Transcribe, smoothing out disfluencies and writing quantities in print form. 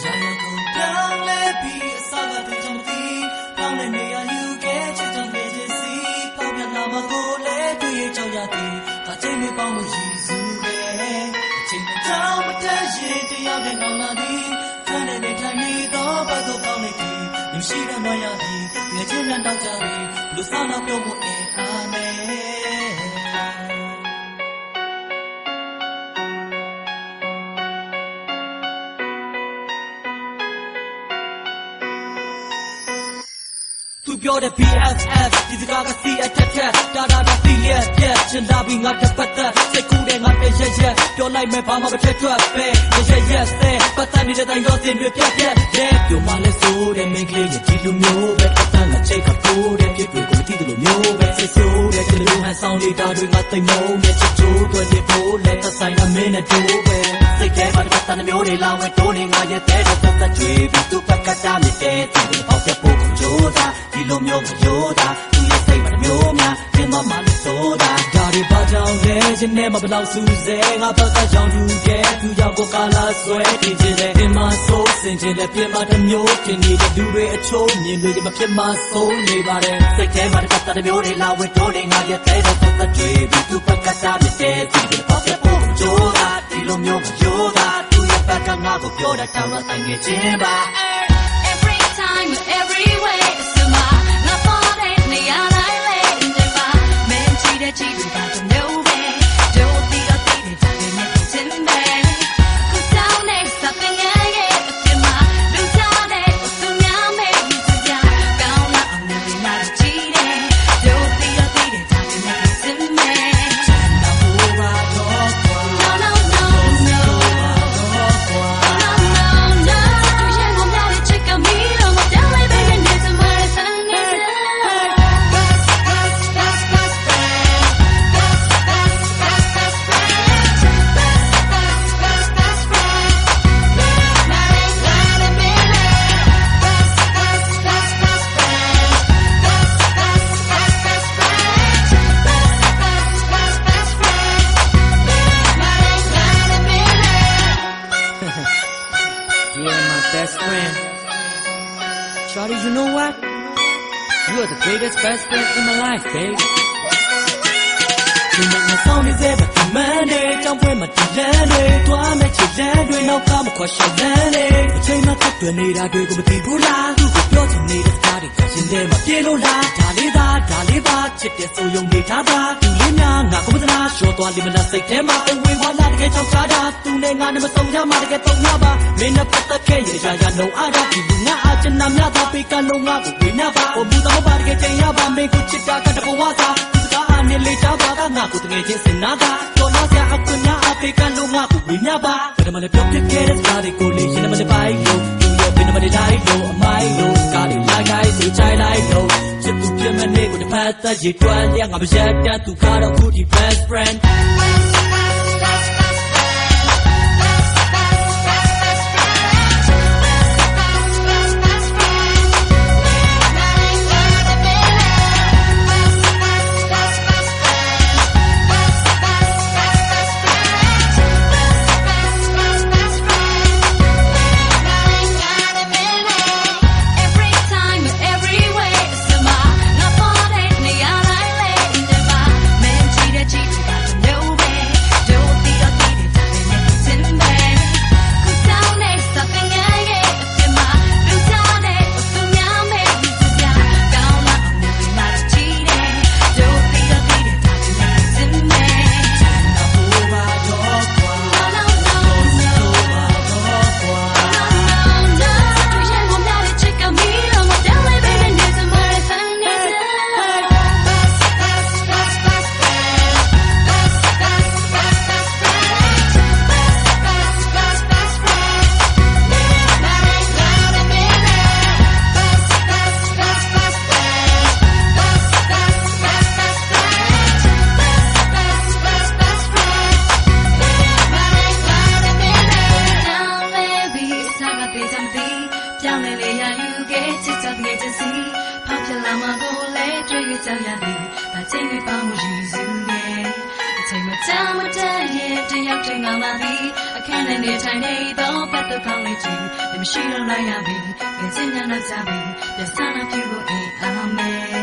Tuပြောတဲ့ BFF ဒီစကားကစီအထက်ထက်တာတာတာစီရဲ့ပြက်ချင်လာပြီးငါတစ်ပတ်သက်စိတ်ကူးတဲ့ငါတည်းရက်ရက်ပြောလိုက်မယ်ဘာမှမထက်ထွက်ပဲရက်ရက်စဲပတ်သက်နေတဲ့တိုင်းရောစင်တွေပြက်ပြက်တဲ့ပြောမှလဲဆိုတဲ့မင်းကလေးရဲ့ဒီလိုမျိုးပဲပတ်သက်လက်ချိတ်ကပိုးတဲ့ပြစ်တွေကိုမသိတယ်လို့မျိုးပဲစိတ်ဆိုးတဲ့ဒီလိုဟန်ဆောင်နေတာတွေငါသိမုံနဲ့ချစ်ချိုးတွေဖို့လဲသက်ဆိုင်တာမင်းနဲ့တို့ပဲစိတ်ထဲမှာပတ်သက်တဲ့မျိုးတွေလောင်းဝဲတိုးနေငါရဲ့တဲ့သက်သက်ကျွေးပြီးသူ့ဘက်ကတားနေတဲ့ဒီလိုပေါက်တဲ့ပို့ကိုကြိုးတာဒီလိုမျိုးမရိုးတာသူရဲ့စိတ်မှာမျိုးများတင်မမှလည်းဆိုတာဒါတွေဘာကြောင့်လဲရှင်နဲ့မဘလောက်စူးစဲငါဘက်ကကြောင်သူရဲ့သူရောက်ကိုကာလာဆွဲတည်ခြင်းနဲ့တင်မဆိုးစင်ခြင်းနဲ့ပြင်မတစ်မျိုးတင်နေတဲ့လူတွေအချိုးမြင်တွေမဖြစ်မဆုံးနေပါတယ်စိတ်ထဲမှာတစ်သက်မျိုးတွေလာဝဲတိုးနေငါရဲ့တဲ့သက်သက်ကျွေးပြီးသူ့ဘက်ကတားနေတဲ့ဒီလိုပေါက်တဲ့ပို့ကိုကြိုးတာဒီလိုမျိုးမရိုးတာသူရဲ့ဘက်ကငါကိုပြောတာတောင်းတော့တိုင်းနေခြင်းပါEvery time, every way, it's a ma. Not for that, me I like in the bar. Men cheat the cheat, but the no way. Don't be a thing, don't make it in bed. Cause down there, something I get, it's a ma. Lose down there, so now make you to down. Down up, I'm never not cheating. Don't be a thing, don't make it in bed. No, no, no, no. Best friend. Shawty, you know what? You are the greatest best friend in my life, babe. You make me sound is ever demanding. Don't wear my demanding. Do I make you landing? No come question landing. The chain of the need I do go with the bula. You go blow to need a party. In them a yellow la. Daliba, chip it so young data. You live young, not with an ash. Show to a limit of say, Tema, we want to get some shada. To name on the song, Yama, get on Yaba. Men up at the cage, I no other. You not and I'm not a pick and no love. We never, or Buddha, get a Yaba, make good chit at the Wasa. Later, but I'm not good to another. Don't ask ya, I could not pick and no love. We never. But I'm on the block to get a body coalition. I'm on the bike. You have been about it, I know, my low. Got it like I do, child, I know. Chip to Jim and Nick with the past that you 12 young. I'm a jet to cut a good best friend. ခန်းနဲ့နေထိုင်နေတော့ပတ်တော့ကောင်းလေးကြည့်မရှိတော့လိုက်ရပြီငယ်ချင်းနဲ့နောက်ကြပြီပြန်ဆန်းလာပြဖို့အိမ်အောင်မယ်